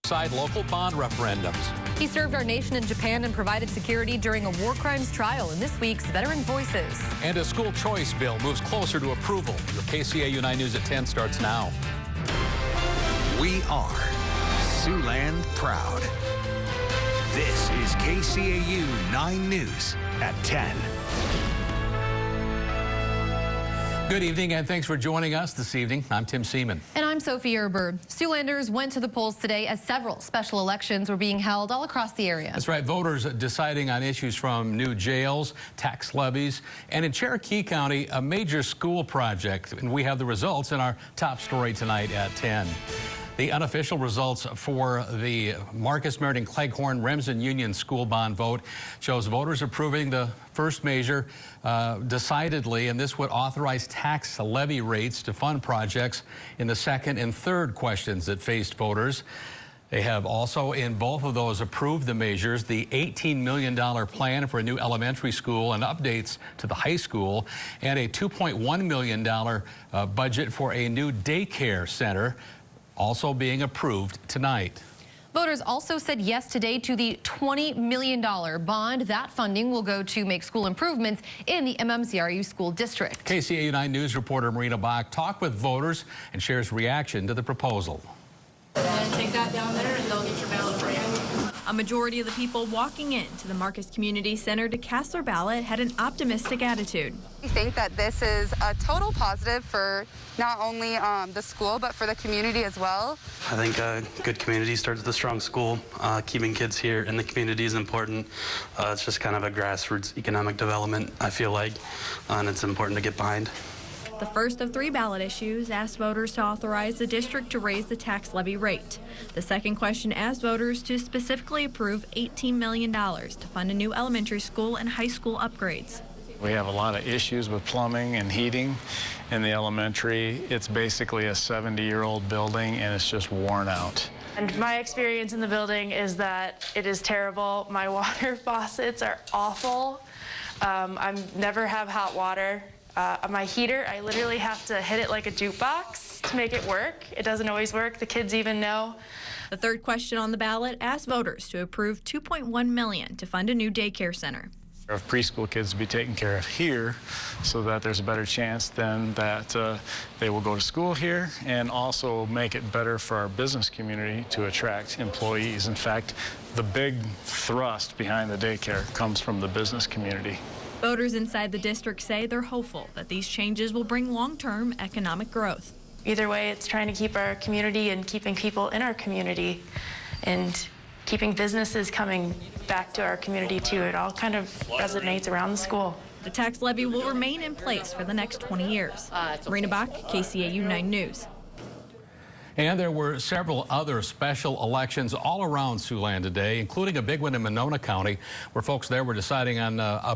Side local bond referendums. He served our nation in Japan and provided security during a war crimes trial in this week's Veteran Voices. And a school choice bill moves closer to approval. Your KCAU 9 News at 10 starts now. We are Siouxland proud. This is KCAU 9 News at 10. Good evening, and thanks for joining us this evening. I'm Tim Seaman. And I'm Sophie Erber. Siouxlanders went to the polls today as several special elections were being held all across the area. That's right. Voters deciding on issues from new jails, tax levies, and in Cherokee County, a major school project. And we have the results in our top story tonight at 10. The unofficial results for the Marcus Meriden Cleghorn Remsen Union school bond vote shows voters approving the first measure decidedly, and this would authorize tax levy rates to fund projects in the second and third questions that faced voters. They have also, in both of those, approved the measures, the $18 million plan for a new elementary school and updates to the high school, and a $2.1 million budget for a new daycare center, also being approved tonight. Voters also said yes today to the $20 million bond. That funding will go to make school improvements in the MMCRU school district. KCAU 9 News reporter Marina Bach talked with voters and shares reaction to the proposal. And take that down there and they'll get your ballot for you. A majority of the people walking into the Marcus Community Center to cast their ballot had an optimistic attitude. I think that this is a total positive for not only the school, but for the community as well. I think a good community starts with a strong school. Keeping kids here in the community is important. It's just kind of a grassroots economic development, I feel like, and it's important to get behind. The first of 3 ballot issues asked voters to authorize the district to raise the tax levy rate. The second question asked voters to specifically approve $18 million to fund a new elementary school and high school upgrades. We have a lot of issues with plumbing and heating in the elementary. It's basically a 70-year-old building and it's just worn out. And my experience in the building is that it is terrible. My water faucets are awful. I never have hot water. My heater, I literally have to hit it like a jukebox to make it work. It doesn't always work. The kids even know. The third question on the ballot asked voters to approve $2.1 million to fund a new daycare center. Of preschool kids to be taken care of here so that there's a better chance then that they will go to school here, and also make it better for our business community to attract employees. In fact, the big thrust behind the daycare comes from the business community. Voters inside the district say they're hopeful that these changes will bring long-term economic growth. Either way, it's trying to keep our community and keeping people in our community and keeping businesses coming back to our community too. It all kind of resonates around the school. The tax levy will remain in place for the next 20 years. Marina Bach, KCAU 9 News. And there were several other special elections all around Siouxland today, including a big one in Monona County, where folks there were deciding on a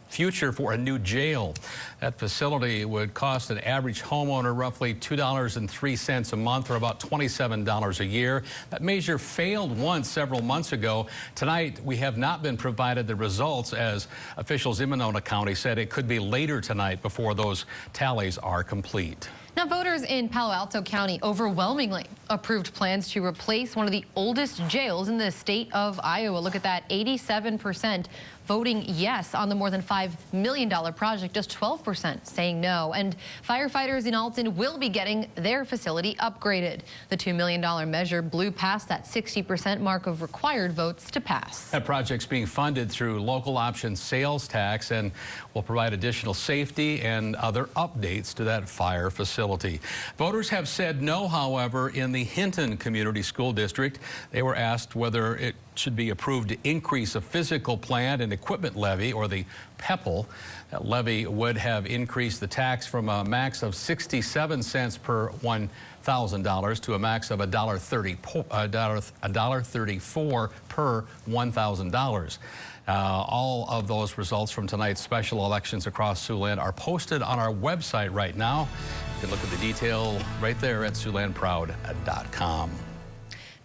future for a new jail. That facility would cost an average homeowner roughly $2.03 a month, or about $27 a year. That measure failed once several months ago. Tonight, we have not been provided the results, as officials in Monona County said it could be later tonight before those tallies are complete. Now, voters in Palo Alto County overwhelmingly approved plans to replace one of the oldest jails in the state of Iowa. Look at that, 87% voting yes on the more than $5 million project, just 12% saying no. And firefighters in Alton will be getting their facility upgraded. The $2 million measure blew past that 60% mark of required votes to pass. That project's being funded through local option sales tax and will provide additional safety and other updates to that fire facility. Voters have said no, however, in the Hinton Community School District. They were asked whether it should be approved to increase a physical plant and equipment levy, or the PEPL. That levy would have increased the tax from a max of 67 cents per $1,000 to a max of $1.34 per $1,000. All of those results from tonight's special elections across Siouxland are posted on our website right now. You can look at the detail right there at SiouxlandProud.com.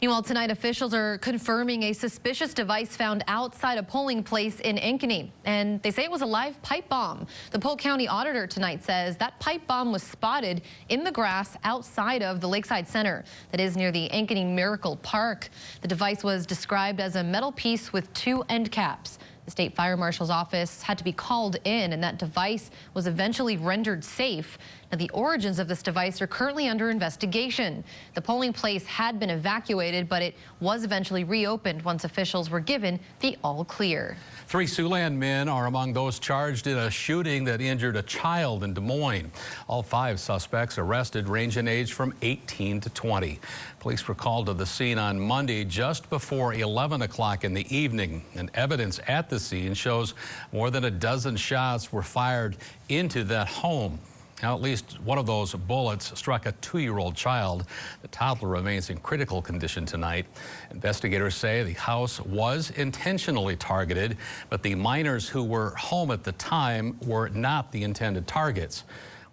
Meanwhile, tonight officials are confirming a suspicious device found outside a polling place in Ankeny, and they say it was a live pipe bomb. The Polk County auditor tonight says that pipe bomb was spotted in the grass outside of the Lakeside Center, that is near the Ankeny Miracle Park. The device was described as a metal piece with 2 end caps. The state fire marshal's office had to be called in, and that device was eventually rendered safe. Now, the origins of this device are currently under investigation. The polling place had been evacuated, but it was eventually reopened once officials were given the all clear. 3 Siouxland men are among those charged in a shooting that injured a child in Des Moines. All 5 suspects arrested range in age from 18 to 20. Police were called to the scene on Monday just before 11 o'clock in the evening, and evidence at the scene shows more than a dozen shots were fired into that home. Now, at least one of those bullets struck a 2-year-old child. The toddler remains in critical condition tonight. Investigators say the house was intentionally targeted, but the minors who were home at the time were not the intended targets.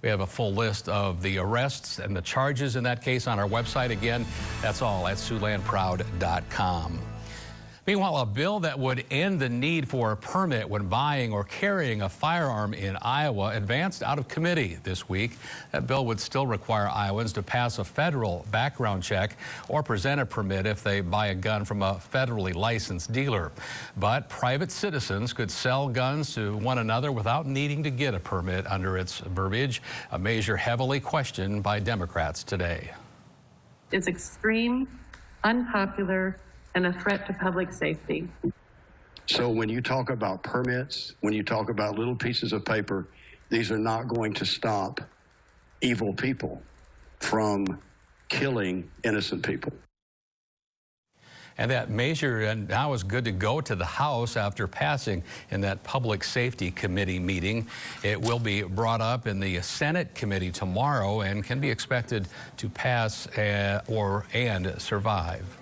We have a full list of the arrests and the charges in that case on our website. Again, that's all at SiouxlandProud.com. Meanwhile, a bill that would end the need for a permit when buying or carrying a firearm in Iowa advanced out of committee this week. That bill would still require Iowans to pass a federal background check or present a permit if they buy a gun from a federally licensed dealer. But private citizens could sell guns to one another without needing to get a permit under its verbiage, a measure heavily questioned by Democrats today. It's extreme, unpopular, and a threat to public safety. So when you talk about permits, when you talk about little pieces of paper, these are not going to stop evil people from killing innocent people. And that measure now is good to go to the House after passing in that Public Safety Committee meeting. It will be brought up in the Senate committee tomorrow and can be expected to pass and survive.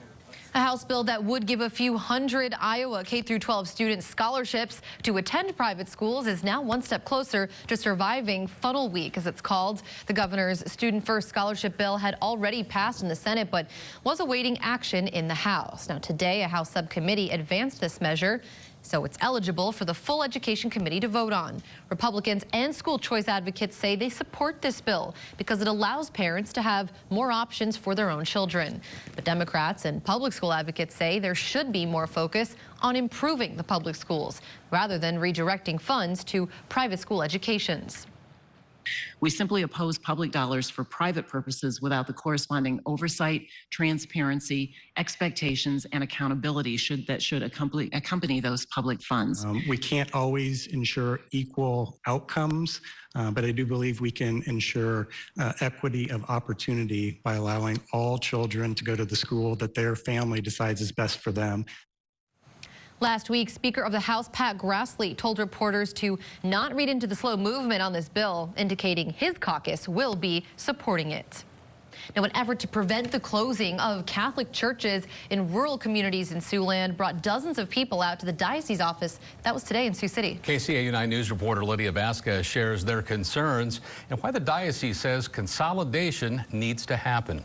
A House bill that would give a few hundred Iowa K-12 students scholarships to attend private schools is now one step closer to surviving Funnel Week, as it's called. The governor's Student First scholarship bill had already passed in the Senate, but was awaiting action in the House. Now, today, a House subcommittee advanced this measure, so it's eligible for the full Education Committee to vote on. Republicans and school choice advocates say they support this bill because it allows parents to have more options for their own children. But Democrats and public school advocates say there should be more focus on improving the public schools rather than redirecting funds to private school educations. We simply oppose public dollars for private purposes without the corresponding oversight, transparency, expectations, and accountability that should accompany those public funds. We can't always ensure equal outcomes, but I do believe we can ensure equity of opportunity by allowing all children to go to the school that their family decides is best for them. Last week, Speaker of the House Pat Grassley told reporters to not read into the slow movement on this bill, indicating his caucus will be supporting it. Now, an effort to prevent the closing of Catholic churches in rural communities in Siouxland brought dozens of people out to the diocese office. That was today in Sioux City. KCAU 9 News reporter Lydia Vasquez shares their concerns and why the diocese says consolidation needs to happen.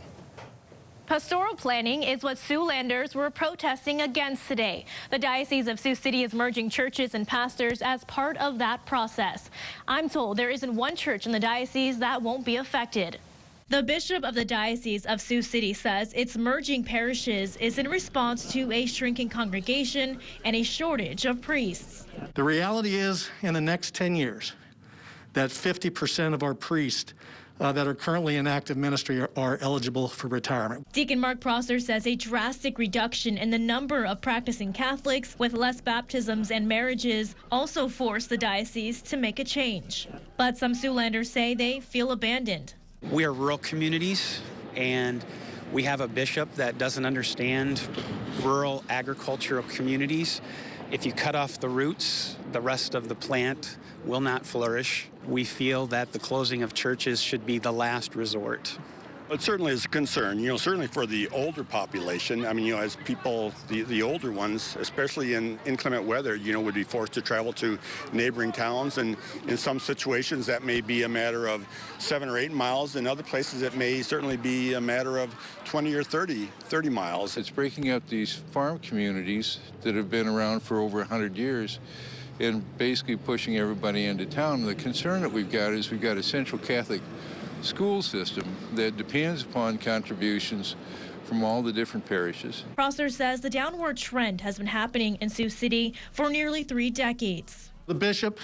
Pastoral planning is what Siouxlanders were protesting against today. The Diocese of Sioux City is merging churches and pastors as part of that process. I'm told there isn't one church in the diocese that won't be affected. The bishop of the Diocese of Sioux City says its merging parishes is in response to a shrinking congregation and a shortage of priests. The reality is, in the next 10 years, that 50% of our priests that are currently in active ministry are eligible for retirement. Deacon Mark Prosser says a drastic reduction in the number of practicing Catholics with less baptisms and marriages also forced the diocese to make a change. But some Siouxlanders say they feel abandoned. We are rural communities, and we have a bishop that doesn't understand rural agricultural communities. If you cut off the roots, the rest of the plant will not flourish. We feel that the closing of churches should be the last resort. It certainly is a concern, certainly for the older population. I mean, as people, the older ones, especially in inclement weather, would be forced to travel to neighboring towns. And in some situations, that may be a matter of 7 or 8 miles. In other places, it may certainly be a matter of 20 or 30 miles. It's breaking up these farm communities that have been around for over 100 years and basically pushing everybody into town. The concern that we've got is we've got a central Catholic school system that depends upon contributions from all the different parishes. Prosser says the downward trend has been happening in Sioux City for nearly 3 decades. The bishop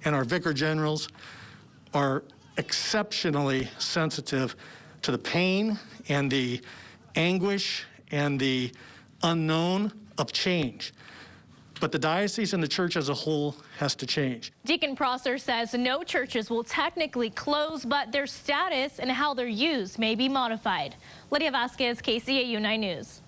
and our vicar generals are exceptionally sensitive to the pain and the anguish and the unknown of change. But the diocese and the church as a whole has to change. Deacon Prosser says no churches will technically close, but their status and how they're used may be modified. Lydia Vasquez, KCAU 9 News.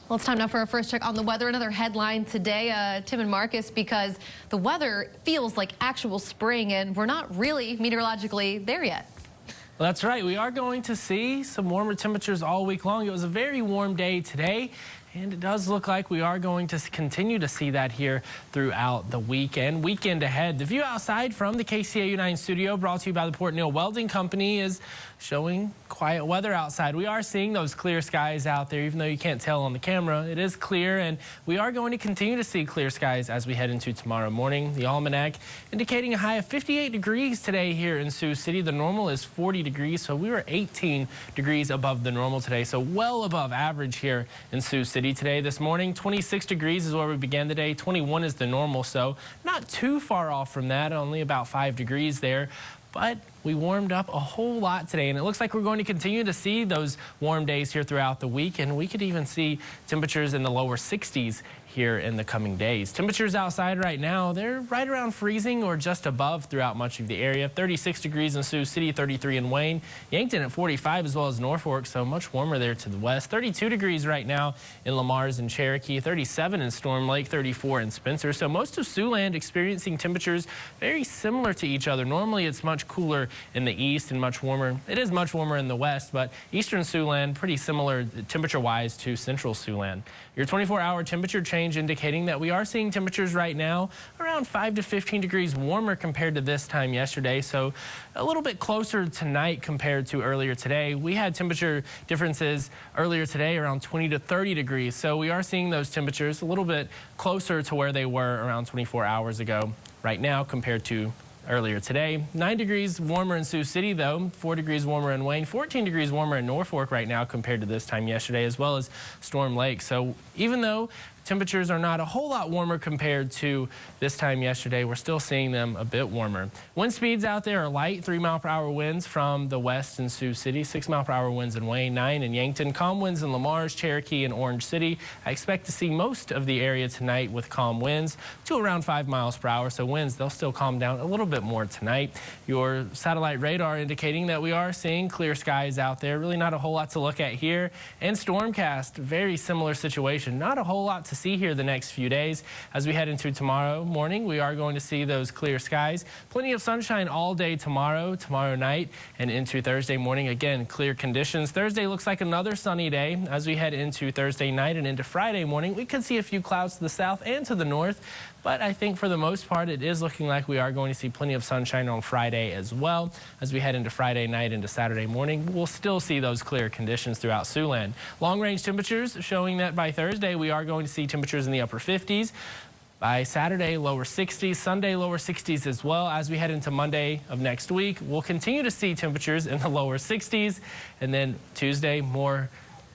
Well, it's time now for our first check on the weather. Another headline today, Tim and Marcus, because the weather feels like actual spring, and we're not really meteorologically there yet. Well, that's right. We are going to see some warmer temperatures all week long. It was a very warm day today, and it does look like we are going to continue to see that here throughout the weekend ahead. The view outside from the KCAU 9 studio, brought to you by the Port Neal Welding Company, is showing quiet weather outside. We are seeing those clear skies out there, even though you can't tell on the camera. It is clear, and we are going to continue to see clear skies as we head into tomorrow morning. The almanac indicating a high of 58 degrees today here in Sioux City. The normal is 40 degrees, so we were 18 degrees above the normal today, so well above average here in Sioux City today. This morning, 26 degrees is where we began the day. 21 is the normal, so not too far off from that, only about 5 degrees there. But we warmed up a whole lot today, and it looks like we're going to continue to see those warm days here throughout the week, and we could even see temperatures in the lower 60s here in the coming days. Temperatures outside right now, they're right around freezing or just above throughout much of the area. 36 degrees in Sioux City, 33 in Wayne, Yankton at 45, as well as Norfolk, so much warmer there to the west. 32 degrees right now in Lamar's and Cherokee, 37 in Storm Lake, 34 in Spencer. So most of Siouxland experiencing temperatures very similar to each other. Normally it's much cooler in the east and much warmer. It is much warmer in the west, but eastern Siouxland pretty similar temperature-wise to central Siouxland. Your 24-hour temperature change indicating that we are seeing temperatures right now around 5 to 15 degrees warmer compared to this time yesterday, so a little bit closer tonight compared to earlier today. We had temperature differences earlier today around 20 to 30 degrees, so we are seeing those temperatures a little bit closer to where they were around 24 hours ago right now compared to earlier today. 9 degrees warmer in Sioux City, though. 4 degrees warmer in Wayne. 14 degrees warmer in Norfolk right now compared to this time yesterday, as well as Storm Lake. So even though temperatures are not a whole lot warmer compared to this time yesterday, we're still seeing them a bit warmer. Wind speeds out there are light, 3-mile-per-hour winds from the west in Sioux City, 6-mile-per-hour winds in Wayne, 9 in Yankton, calm winds in Lamar's, Cherokee, and Orange City. I expect to see most of the area tonight with calm winds to around 5 miles per hour, so winds, they'll still calm down a little bit more tonight. Your satellite radar indicating that we are seeing clear skies out there, really not a whole lot to look at here. And Stormcast, very similar situation, not a whole lot to see here the next few days. As we head into tomorrow morning, we are going to see those clear skies. Plenty of sunshine all day tomorrow night, and into Thursday morning. Again, clear conditions. Thursday looks like another sunny day. As we head into Thursday night and into Friday morning, we could see a few clouds to the south and to the north. But I think for the most part, it is looking like we are going to see plenty of sunshine on Friday as well. As we head into Friday night into Saturday morning, we'll still see those clear conditions throughout Siouxland. Long-range temperatures showing that by Thursday, we are going to see temperatures in the upper 50s. By Saturday, lower 60s, Sunday, lower 60s as well. As we head into Monday of next week, we'll continue to see temperatures in the lower 60s. And then Tuesday, more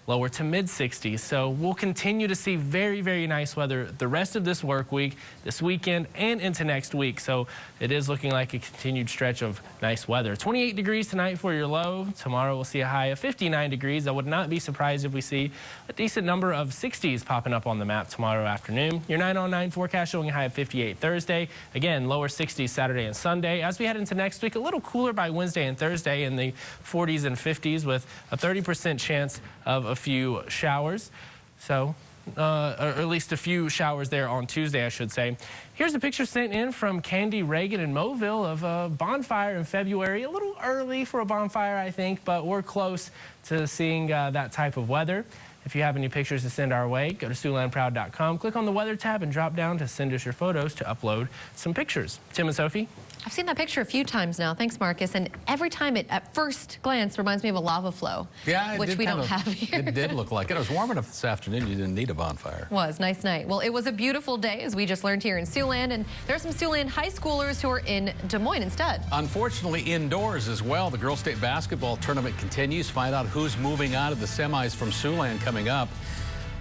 lower to mid 60s. So we'll continue to see very, very nice weather the rest of this work week, this weekend, and into next week. So it is looking like a continued stretch of nice weather. 28 degrees tonight for your low. Tomorrow we'll see a high of 59 degrees. I would not be surprised if we see a decent number of 60s popping up on the map tomorrow afternoon. Your 9 on 9 forecast showing a high of 58 Thursday. Again, lower 60s Saturday and Sunday. As we head into next week, a little cooler by Wednesday and Thursday in the 40s and 50s with a 30% chance of a few showers. So or at least a few showers there on Tuesday, I should say. Here's a picture sent in from Candy Reagan in Mobile of a bonfire in February. A little early for a bonfire, I think, but we're close to seeing that type of weather. If you have any pictures to send our way, go to SiouxlandProud.com, click on the weather tab, and drop down to send us your photos to upload some pictures. Tim and Sophie? I've seen that picture a few times now. Thanks, Marcus. And every time it, at first glance, reminds me of a lava flow, yeah, which we don't have here. It did look like it. It was warm enough this afternoon. You didn't need a bonfire. Was. Nice night. Well, it was a beautiful day, as we just learned here in Siouxland. And there are some Siouxland high schoolers who are in Des Moines instead. Unfortunately, Indoors as well. The girls' state basketball tournament continues. Find out who's moving out of the semis from Siouxland coming up.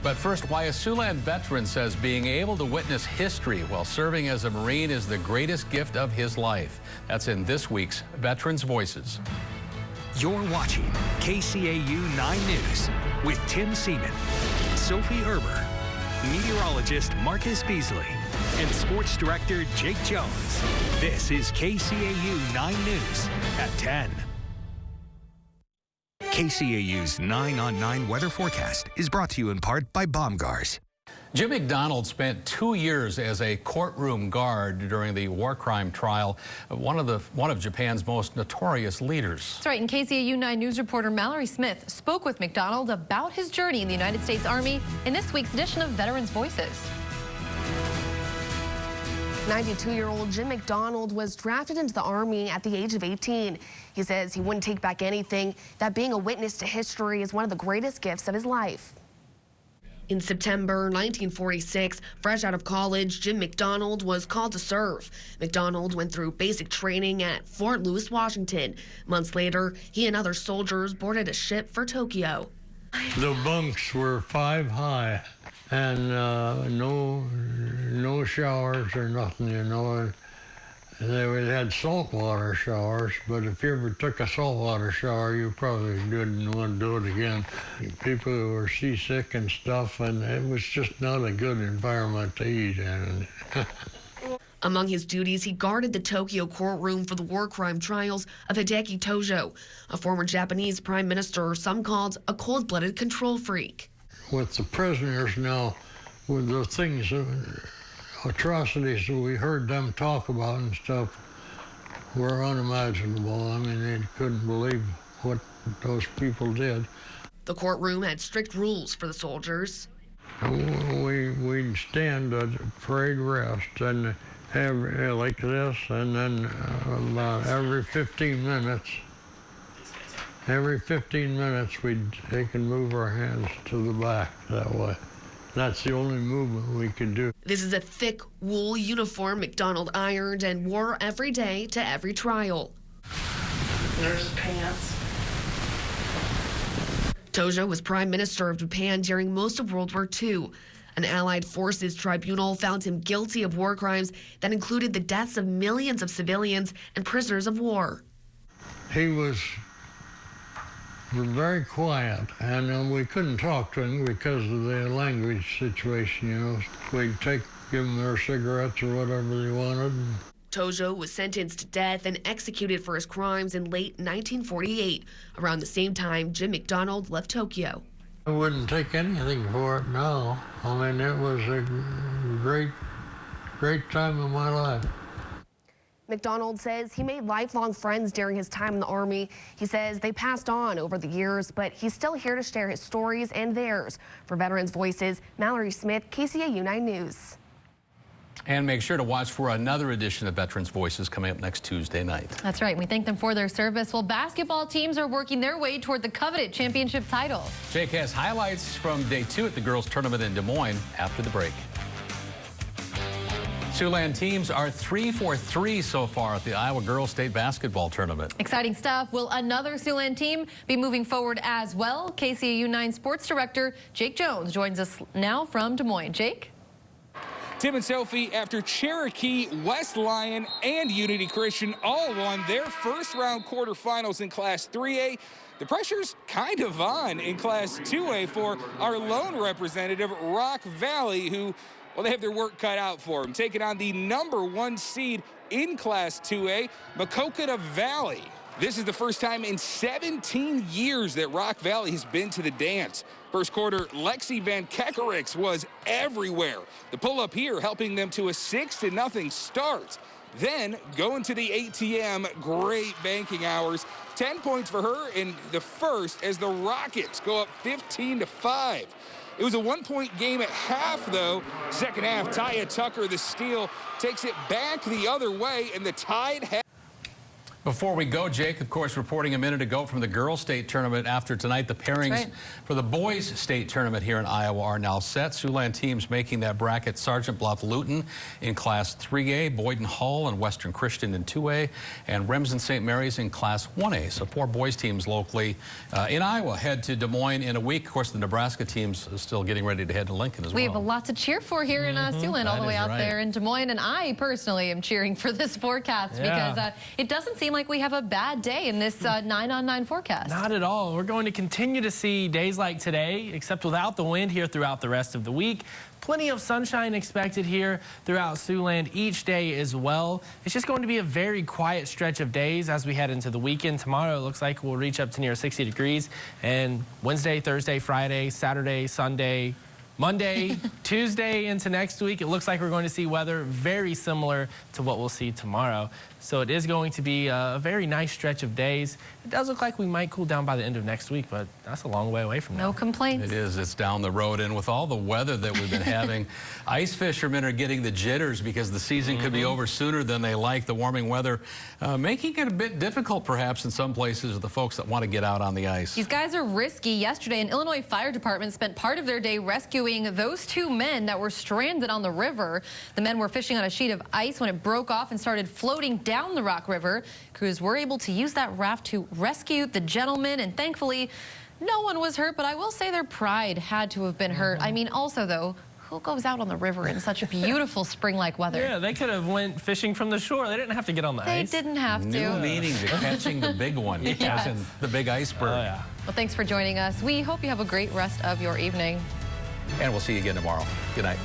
But first, why a Siouxland veteran says being able to witness history while serving as a Marine is the greatest gift of his life. That's in this week's Veterans Voices. You're watching KCAU 9 News with Tim Seaman, Sophie Erber, meteorologist Marcus Beasley, and sports director Jake Jones. This is KCAU 9 News at 10. KCAU's 9 on 9 weather forecast is brought to you in part by Baumgars. Jim McDonald spent 2 years as a courtroom guard during the war crime trial of one of Japan's most notorious leaders. That's right, and KCAU 9 News reporter Mallory Smith spoke with McDonald about his journey in the United States Army in this week's edition of Veterans Voices. 92-year-old Jim McDonald was drafted into the Army at the age of 18. He says he wouldn't take back anything, that being a witness to history is one of the greatest gifts of his life. In September 1946, fresh out of college, Jim McDonald was called to serve. McDonald went through basic training at Fort Lewis, Washington. Months later, he and other soldiers boarded a ship for Tokyo. The bunks were 5 high, and no showers or nothing, you know. They had saltwater showers, but if you ever took a saltwater shower, you probably didn't want to do it again. People who were seasick and stuff, and it was just not a good environment to eat in. Among his duties, he guarded the Tokyo courtroom for the war crime trials of Hideki Tojo, a former Japanese prime minister some called a cold-blooded control freak. With the prisoners now, with the things, atrocities that we heard them talk about and stuff were unimaginable. I mean, they couldn't believe what those people did. The courtroom had strict rules for the soldiers. We'd stand at parade rest and have like this, and then about every 15 minutes, we'd take and move our hands to the back that way. That's the only movement we could do. This is a thick wool uniform McDonald ironed and wore every day to every trial. There's pants. Tojo was Prime Minister of Japan during most of World War II. An Allied Forces tribunal found him guilty of war crimes that included the deaths of millions of civilians and prisoners of war. He was very quiet, and we couldn't talk to him because of the language situation, you know. We'd give them their cigarettes or whatever they wanted. Tojo was sentenced to death and executed for his crimes in late 1948. Around the same time, Jim McDonald left Tokyo. I wouldn't take anything for it now. I mean, it was a great time of my life. McDonald says he made lifelong friends during his time in the Army. He says they passed on over the years, but he's still here to share his stories and theirs. For Veterans Voices, Mallory Smith, KCAU 9 News. And make sure to watch for another edition of Veterans Voices coming up next Tuesday night. That's right. We thank them for their service. Well, basketball teams are working their way toward the coveted championship title. Jake has highlights from day 2 at the girls' tournament in Des Moines after the break. Siouxland teams are 3 for 3 so far at the Iowa Girls State Basketball Tournament. Exciting stuff. Will another Siouxland team be moving forward as well? KCAU 9 Sports Director Jake Jones joins us now from Des Moines. Jake? Tim and Sophie, after Cherokee, West Lyon, and Unity Christian all won their first-round quarterfinals in Class 3A, the pressure's kind of on in Class 2A for our lone representative, Rock Valley, who, well, they have their work cut out for them, taking on the #1 seed in Class 2A, Maquoketa Valley. This is the first time in 17 years that Rock Valley has been to the dance. First quarter, Lexi Van Kekerix was everywhere. The pull-up here helping them to a 6-0 start. Then going to the ATM, great banking hours. 10 points for her in the first as the Rockets go up 15-5. It was a 1-point game at half, though. Second half, Taya Tucker, the steal, takes it back the other way, and the Tide has... Before we go, Jake, of course, reporting a minute ago from the girls' state tournament after tonight, the pairings for the boys' state tournament here in Iowa are now set. Siouxland teams making that bracket: Sergeant Bluff Luton in Class 3A, Boyden Hull and Western Christian in 2A, and Remsen St. Mary's in Class 1A. So 4 boys teams locally in Iowa head to Des Moines in a week. Of course, the Nebraska teams are still getting ready to head to Lincoln as well. We have a lot to cheer for here in Siouxland, all the way out there in Des Moines, and I personally am cheering for this forecast because it doesn't seem like we have a bad day in this 9-on-9 forecast. Not at all. We're going to continue to see days like today, except without the wind here throughout the rest of the week. Plenty of sunshine expected here throughout Siouxland each day as well. It's just going to be a very quiet stretch of days as we head into the weekend. Tomorrow it looks like we'll reach up to near 60 degrees. And Wednesday, Thursday, Friday, Saturday, Sunday, Monday, Tuesday into next week, it looks like we're going to see weather very similar to what we'll see tomorrow. So it is going to be a very nice stretch of days. It does look like we might cool down by the end of next week, but that's a long way away from now. No complaints. It is. It's down the road. And with all the weather that we've been having, ice fishermen are getting the jitters because the season could be over sooner than they like. The warming weather making it a bit difficult, perhaps, in some places for the folks that want to get out on the ice. These guys are risky. Yesterday, an Illinois Fire Department spent part of their day rescuing those 2 men that were stranded on the river. The men were fishing on a sheet of ice when it broke off and started floating down the Rock River. Crews were able to use that raft to rescue the gentlemen, and thankfully no one was hurt, but I will say their pride had to have been hurt. I mean, also though, who goes out on the river in such beautiful spring-like weather? Yeah, they could have went fishing from the shore. They didn't have to get on the ice. They didn't have to. New meaning to catching the big one, as in the big iceberg. Oh, yeah. Well, thanks for joining us. We hope you have a great rest of your evening. And we'll see you again tomorrow. Good night.